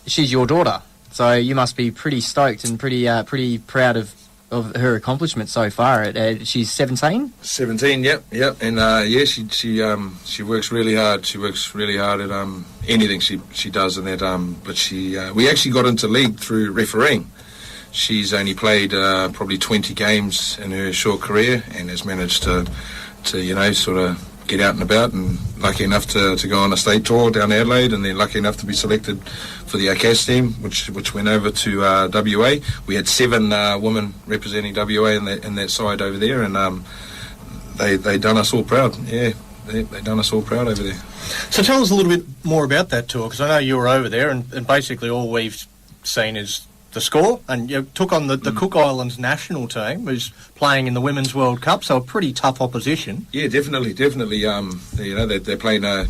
she's your daughter, so you must be pretty stoked and pretty proud of her accomplishment so far. She's 17? 17, yep. And she works really hard. She works really hard at anything she does, and that. But we actually got into league through refereeing. She's only played probably 20 games in her short career, and has managed to sort of get out and about, and lucky enough to go on a state tour down Adelaide, and then lucky enough to be selected for the ACAS team, which went over to WA. We had 7 women representing WA in that side over there, and they done us all proud. Yeah, they done us all proud over there. So tell us a little bit more about that tour, because I know you were over there, and basically all we've seen is the score, and you took on the Cook Islands national team, who's playing in the Women's World Cup, so a pretty tough opposition. Yeah, definitely. They're playing a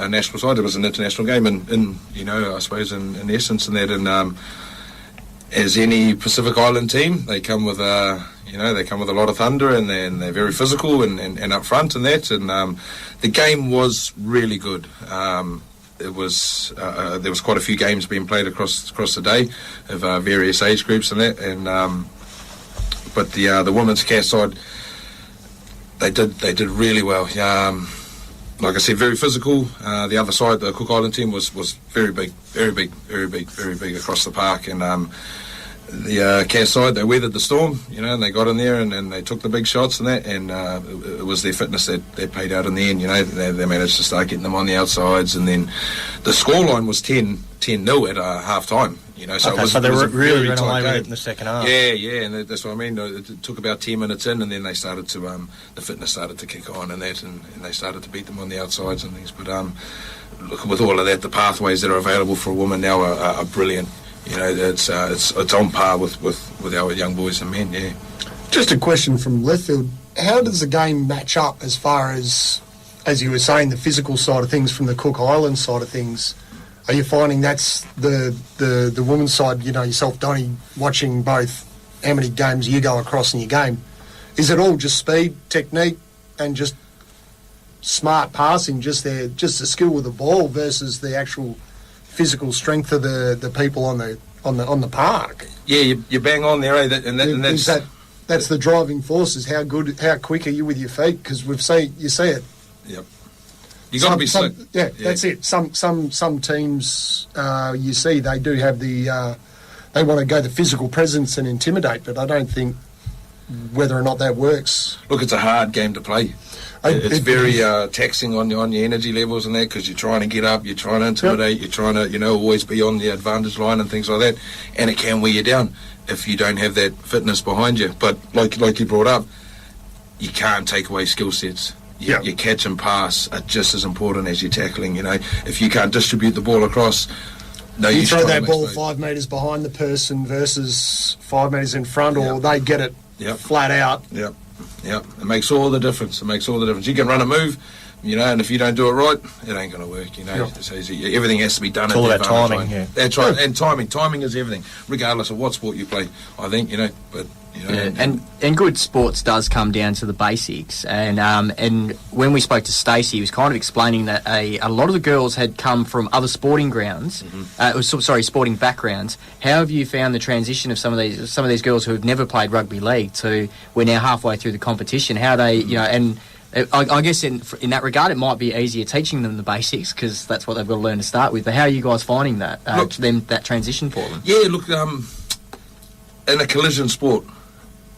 national side. It was an international game, in I suppose in Eissens and that. And as any Pacific Island team, they come with a lot of thunder, and they're very physical and up front and that. And the game was really good. It was there was quite a few games being played across the day of various age groups and that, and but the women's cast side, they did really well. Like I said, very physical. The other side, the Cook Island team, was very big across the park, and the cast side, they weathered the storm, and they got in there and they took the big shots and that, and it was their fitness that paid out in the end. They managed to start getting them on the outsides, and then the scoreline was 10-0 at half time. So they really ran away with it in the second half. Yeah, and that's what I mean. It took about 10 minutes in, and then they started to the fitness started to kick on and that, and they started to beat them on the outsides and things. But look, with all of that, the pathways that are available for a woman now are brilliant. It's on par with our young boys and men. Yeah. Just a question from left field: how does the game match up as far as you were saying, the physical side of things from the Cook Islands side of things? Are you finding that's the women's side? Yourself, Donnie, watching both. How many games you go across in your game? Is it all just speed, technique, and just smart passing? Just the skill with the ball versus the actual physical strength of the people on the park? Yeah, you bang on there, eh? That's the driving force. Is how quick are you with your feet? Because you see it. Yep. You got to be slick. Yeah, that's it. Some teams you see, they do have they want to go the physical presence and intimidate, but I don't think whether or not that works. Look, it's a hard game to play. It's very taxing on your energy levels and that, because you're trying to get up, you're trying to intimidate, You're trying to always be on the advantage line and things like that, and it can wear you down if you don't have that fitness behind you. But like you brought up, you can't take away skill sets. Your catch and pass are just as important as your tackling. If you can't distribute the ball across, you throw that ball 5 metres behind the person versus 5 metres in front, or they get it flat out. Yep. It makes all the difference. You can run a move, and if you don't do it right, it ain't going to work. It's easy. Everything has to be done. It's all about timing. Yeah. That's right. And timing is everything, regardless of what sport you play. I think but. And good sports does come down to the basics. And when we spoke to Stacey, he was kind of explaining that a lot of the girls had come from other sporting grounds, sporting backgrounds. How have you found the transition of some of these girls who have never played rugby league to we're now halfway through the competition? How they, and I guess in that regard, it might be easier teaching them the basics because that's what they've got to learn to start with. But how are you guys finding that that transition for them? Yeah, look, in a collision sport,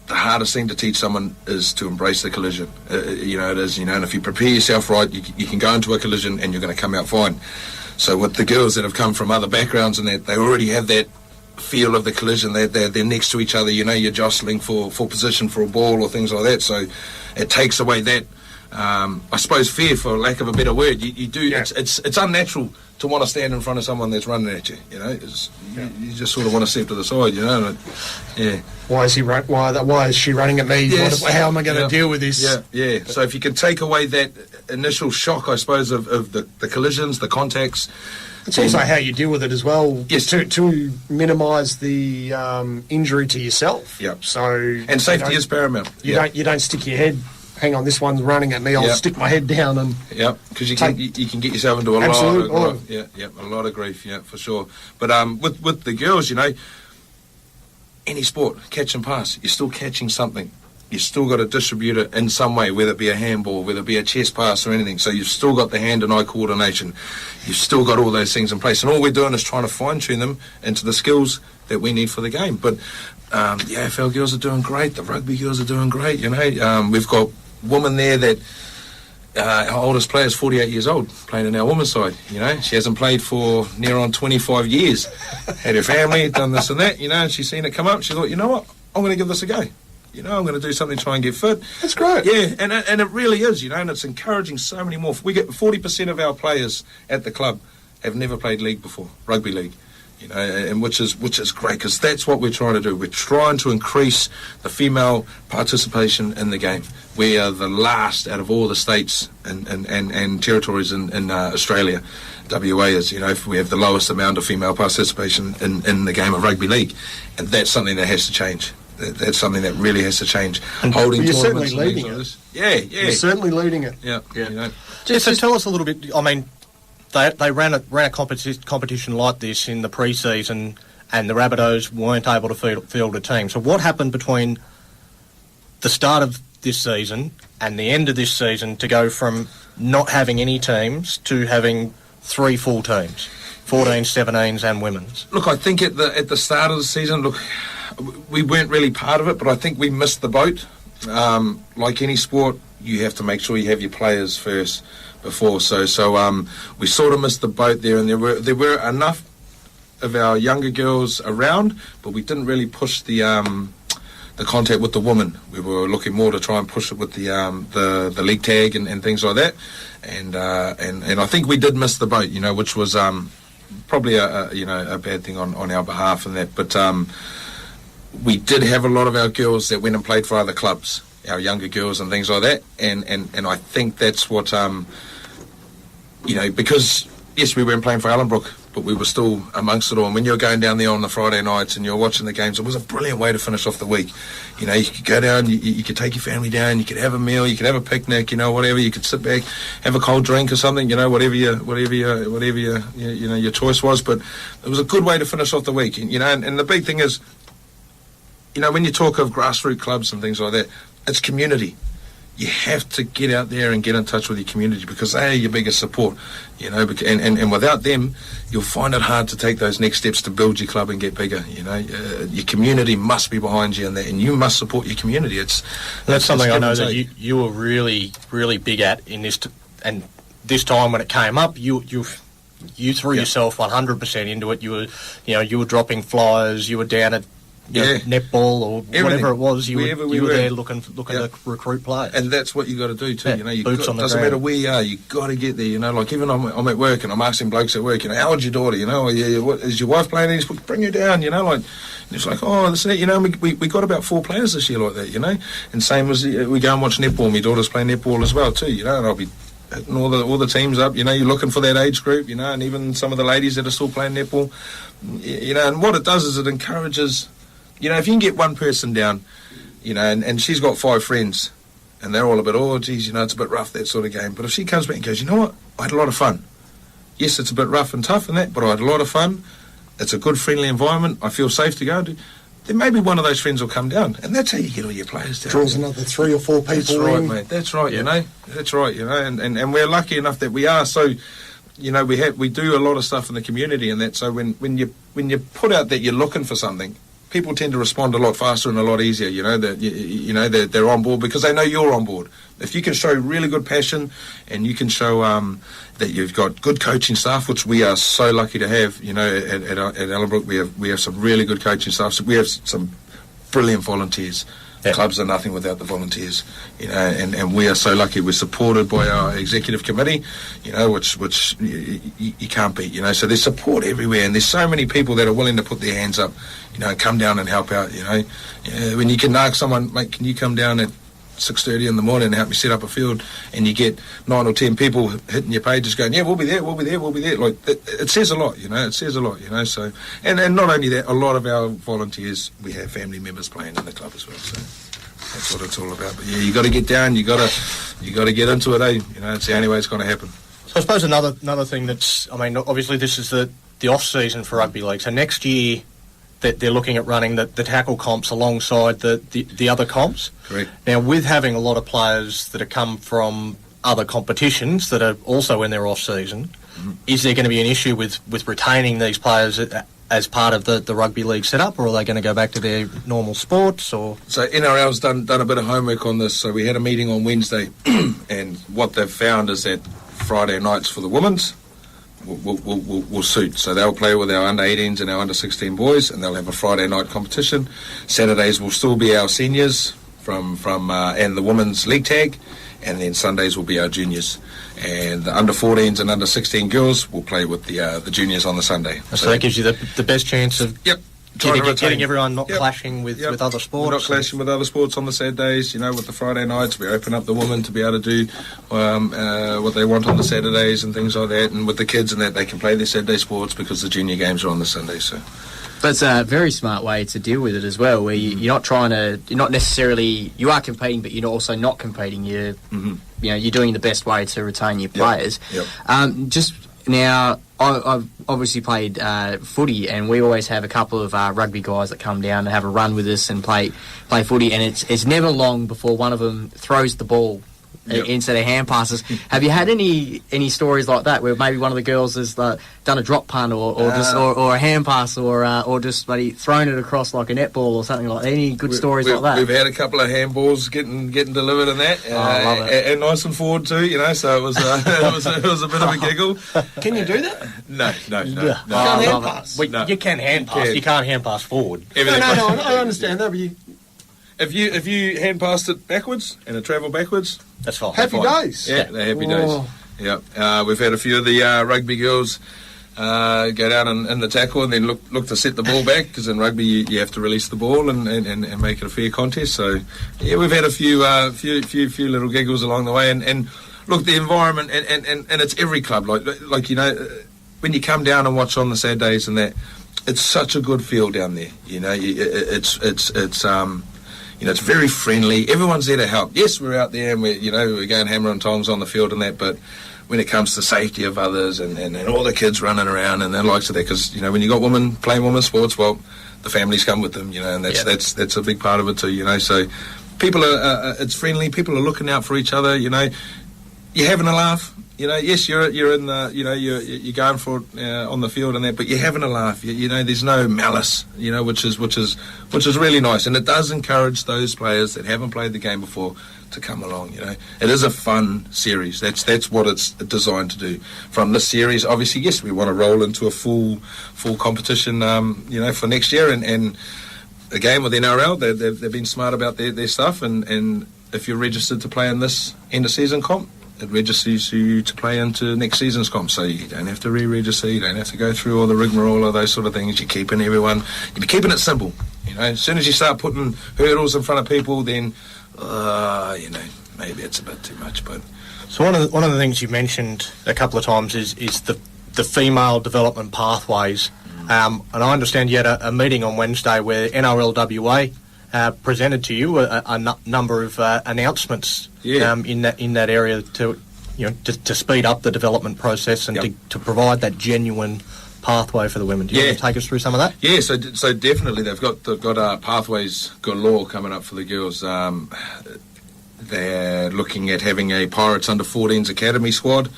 the hardest thing to teach someone is to embrace the collision. It is, and if you prepare yourself right, you can go into a collision and you're going to come out fine. So with the girls that have come from other backgrounds and that, they already have that feel of the collision. They're next to each other. You're jostling for position for a ball or things like that. So it takes away that, I suppose, fear, for lack of a better word. You do. Yeah. It's unnatural to want to stand in front of someone that's running at you. You just sort of want to step to the side. Why is he Why is she running at me? Yes. How am I going to deal with this? Yeah. So if you can take away that initial shock, I suppose, of the collisions, the contacts. It's also how you deal with it as well. Yes. To minimise the injury to yourself. Yep. So and safety is paramount. You don't stick your head hang on, this one's running at me, I'll stick my head down and... Yep, because you can get yourself into a lot of grief, for sure. But with the girls, you know, any sport, catch and pass, you're still catching something. You've still got to distribute it in some way, whether it be a handball, whether it be a chest pass or anything. So you've still got the hand and eye coordination. You've still got all those things in place. And all we're doing is trying to fine-tune them into the skills that we need for the game. But the AFL girls are doing great. The rugby girls are doing great, you know. We've got women there that... our oldest player is 48 years old, playing in our women's side, you know. She hasn't played for near on 25 years. Had her family, done this and that, you know, and she's seen it come up. She thought, you know what, I'm going to give this a go. You know, I'm going to do something to try and get fit. That's great. Yeah, and it really is, you know, and it's encouraging so many more. We get 40% of our players at the club have never played league before, rugby league. You know, and which is great, because that's what we're trying to do. We're trying to increase the female participation in the game. We are the last out of all the states and territories in Australia. WA is, you know, we have the lowest amount of female participation in the game of rugby league, and that's something that has to change. That's something that really has to change. And holding you're tournaments certainly and leading things it. like this. Yeah. You're certainly leading it. Yeah. You know. So tell us a little bit. I mean, they ran a competition like this in the pre-season, and the Rabbitohs weren't able to field a team. So what happened between the start of this season and the end of this season to go from not having any teams to having 3 full teams, 14s, 17s and women's? Look, I think at the start of the season, we weren't really part of it, but I think we missed the boat. Like any sport, you have to make sure you have your players first before. So we sort of missed the boat there, and there were enough of our younger girls around, but we didn't really push the contact with the women. We were looking more to try and push it with the league tag and things like that, and I think we did miss the boat, you know, which was probably a bad thing on our behalf and that, but we did have a lot of our girls that went and played for other clubs, our younger girls and things like that, and I think that's what you know, because yes, we weren't playing for Ellenbrook, but we were still amongst it all. And when you're going down there on the Friday nights and you're watching the games, it was a brilliant way to finish off the week. You know, you could go down, you could take your family down, you could have a meal, you could have a picnic, you know, whatever. You could sit back, have a cold drink or something, you know, whatever your choice was. But it was a good way to finish off the week. You know, and the big thing is, you know, when you talk of grassroots clubs and things like that, it's community. You have to get out there and get in touch with your community, because they are your biggest support, you know, and without them, you'll find it hard to take those next steps to build your club and get bigger, you know. Your community must be behind you in that, and you must support your community. That's something I know that you were really, really big at in this, and this time when it came up, you threw yourself 100% into it. You were dropping flyers, you were down at netball or everything. Whatever it was, you were there looking to recruit players. And that's what you got to do too. You know, doesn't matter where you are, you got to get there. You know, like even I'm at work and I'm asking blokes at work, you know, how old's your daughter? You know, what, is your wife playing any sport? Bring her down. You know, like, and it's like, oh, this and that. You know, we got about 4 players this year like that. You know, and same as we go and watch netball. My daughter's playing netball as well too. You know, and I'll be hitting all the teams up. You know, you're looking for that age group. You know, and even some of the ladies that are still playing netball. You know, and what it does is it encourages. You know, if you can get one person down, you know, and she's got 5 friends, and they're all a bit, oh, geez, you know, it's a bit rough, that sort of game. But if she comes back and goes, you know what, I had a lot of fun. Yes, it's a bit rough and tough and that, but I had a lot of fun. It's a good, friendly environment. I feel safe to go to. Then maybe one of those friends will come down, and that's how you get all your players down. Draws another 3 or 4 people. That's right, mate. That's right, you know. That's right, you know. And we're lucky enough that we are so. You know, we do a lot of stuff in the community and that. So when you put out that you're looking for something, people tend to respond a lot faster and a lot easier. You know that they're on board because they know you're on board. If you can show really good passion, and you can show that you've got good coaching staff, which we are so lucky to have. You know, at Ellenbrook we have some really good coaching staff. So we have some brilliant volunteers. Yeah. Clubs are nothing without the volunteers, you know, and we are so lucky. We're supported by our executive committee, you know, which you can't beat, you know. So there's support everywhere, and there's so many people that are willing to put their hands up, you know, and come down and help out, you know. When you can ask someone, mate, can you come down at 6:30 in the morning and help me set up a field, and you get 9 or 10 people hitting your pages going, yeah, we'll be there. Like, it says a lot, you know. It says a lot, you know. So, and not only that, a lot of our volunteers, we have family members playing in the club as well. So. That's what it's all about. But yeah, you got to get down. You got to get into it. It's the only way it's going to happen. So I suppose another thing obviously this is the off season for rugby league. So next year they're looking at running the tackle comps alongside the other comps. Correct. Now, with having a lot of players that have come from other competitions that are also in their off season, is there going to be an issue with retaining these players as part of the rugby league setup, or are they going to go back to their normal sports? Or so NRL's done a bit of homework on this. So we had a meeting on Wednesday, and what they've found is that Friday nights for the women's will suit. So they'll play with our under-18s and our under-16 boys, and they'll have a Friday night competition. Saturdays will still be our seniors from and the women's league tag, and then Sundays will be our juniors. And the under-14s and under-16 girls will play with the juniors on the Sunday. So that gives you the best chance of getting everyone not clashing with other sports. We're not clashing with other sports on the Saturdays. With the Friday nights, we open up the women to be able to do what they want on the Saturdays and things like that. And with the kids and that, they can play their Saturday sports because the junior games are on the Sunday. So. But it's a very smart way to deal with it as well, where you're not necessarily, you are competing, but you're also not competing. You're doing the best way to retain your players. Yep. Just now, I've obviously played footy, and we always have a couple of rugby guys that come down and have a run with us and play footy, and it's never long before one of them throws the ball. Yep. Instead of hand passes. Have you had any stories like that where maybe one of the girls has done a drop punt or a hand pass or just maybe thrown it across like a netball or something like that? Any good stories like that? We've had a couple of handballs getting delivered in that, I love it. And nice and forward too. So it was it was a bit of a giggle. Can you do that? No. You can't hand pass. You can hand pass. You can't hand pass forward. No, I understand that, but if you hand passed it backwards and it travelled backwards, that's fine. Happy days. Yeah, they're happy days. Yeah, we've had a few of the rugby girls go down in the tackle and then look to set the ball back, because in rugby you have to release the ball and make it a fair contest. So yeah, we've had a few little giggles along the way. And look, the environment and it's every club like when you come down and watch on the Saturdays and that, it's such a good feel down there. It's very friendly. Everyone's there to help. Yes, we're out there and we're going hammer and tongs on the field and that, but when it comes to safety of others and all the kids running around and the likes of that, because when you got women playing women's sports, well, the families come with them, and that's a big part of it too. So people are it's friendly. People are looking out for each other. You're having a laugh. Yes, you're in the, you're going for it on the field and that, but you're having a laugh. There's no malice. Which is really nice, and it does encourage those players that haven't played the game before to come along. It is a fun series. That's what it's designed to do. From this series, obviously, yes, we want to roll into a full competition. For next year, and again with NRL, they've been smart about their stuff, and if you're registered to play in this end of season comp, it registers you to play into next season's comp, so you don't have to re-register, you don't have to go through all the rigmarole of those sort of things. You're keeping it simple. As soon as you start putting hurdles in front of people, then maybe it's a bit too much. But so one of the things you mentioned a couple of times is the female development pathways, and I understand you had a meeting on Wednesday where NRLWA presented to you a number of announcements in that area to speed up the development process and to provide that genuine pathway for the women. Do you want to take us through some of that? Yeah, so definitely they've got pathways galore coming up for the girls. They're looking at having a Pirates under-14s academy squad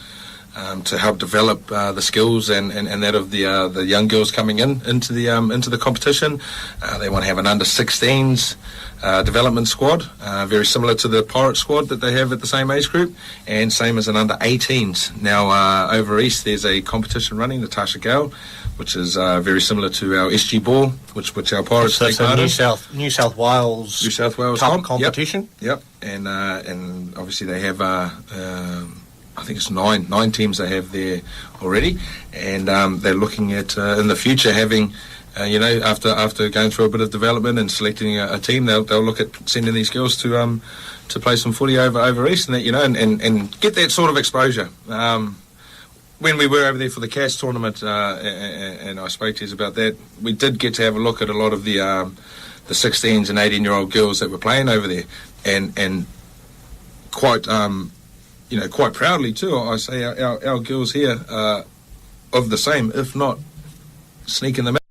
to help develop the skills and that of the young girls coming into the competition. They want to have an under-16s development squad, very similar to the Pirate squad that they have at the same age group, and same as an under-18s. Now over east there's a competition running, the Tasha Gale, which is very similar to our SG Ball, which our Pirates take part in. New South Wales competition. Yep. And obviously they have I think it's nine teams they have there already, and they're looking at in the future having after going through a bit of development and selecting a team, they'll look at sending these girls to play some footy over east and that, and get that sort of exposure. When we were over there for the Cash tournament, and I spoke to you about that, we did get to have a look at a lot of the the 16s and 18-year-old girls that were playing over there, and quite quite proudly too, I say our girls here are of the same, if not sneaking them out.